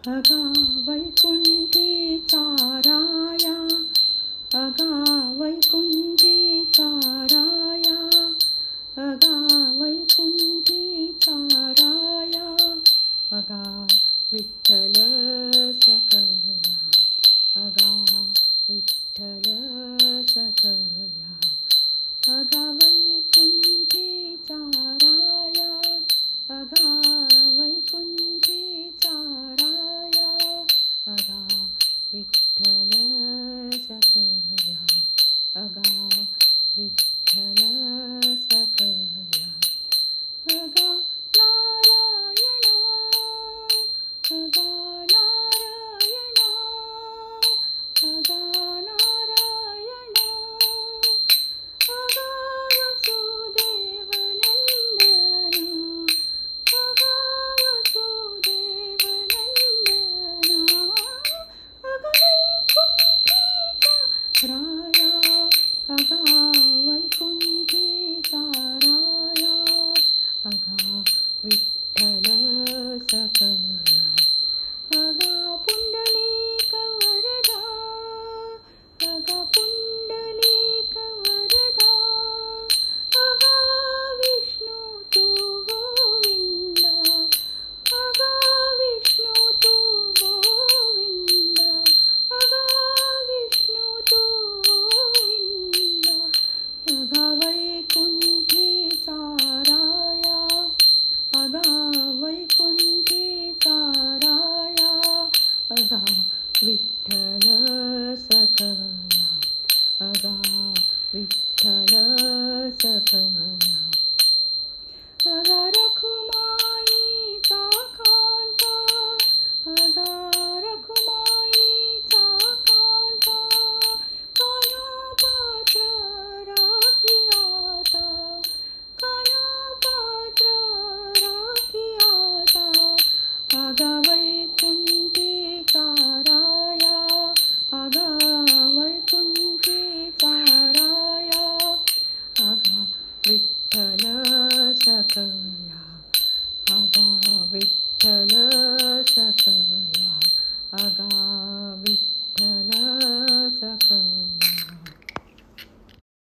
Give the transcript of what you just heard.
अगा वैकुंठीचा राया, अगा वैकुंठीचा राया, अगा वैकुंठीचा राया, अगा विठ्ठल सकया, अगा विठ्ठल सकया, अगा वैकुंठीचा राया, अगा वैकुंठीचा राया, अगा विठ्ठल सकया, अगा विठ्ठल सकया, अगा नारायणा, अगा नारायणा, अगा नारायणा, अगा वसुदेव नंदना, अगा वसुदेव नंदना, अगा वैकुंठीचा राया, अगा वैकुंठीचा राया, अगा विठ्ठल सकया, अगा पुंडलिक वरदा, अगा पुंडलिक वरदा, अगा विष्णू तू गोविंद, अगा विष्णू तू गोविंद, अगा विष्णू तू गोविंद, अगा वैकुंठीचा राया, अगा वैकुंठीचा राया, अगा विठ्ठल सकया, अगा विठ्ठल सकया, अगा रखुमाईचा कांता, अगा रखुमाईचा कांता, काना पात्र राखी आता, काना पात्र राखी आता, अगा वैकुंठीचा राया, अगा वैकुंठीचा राया, अगा विठ्ठल सकया, अगा विठ्ठल सकया, अगा विठ्ठल सकया.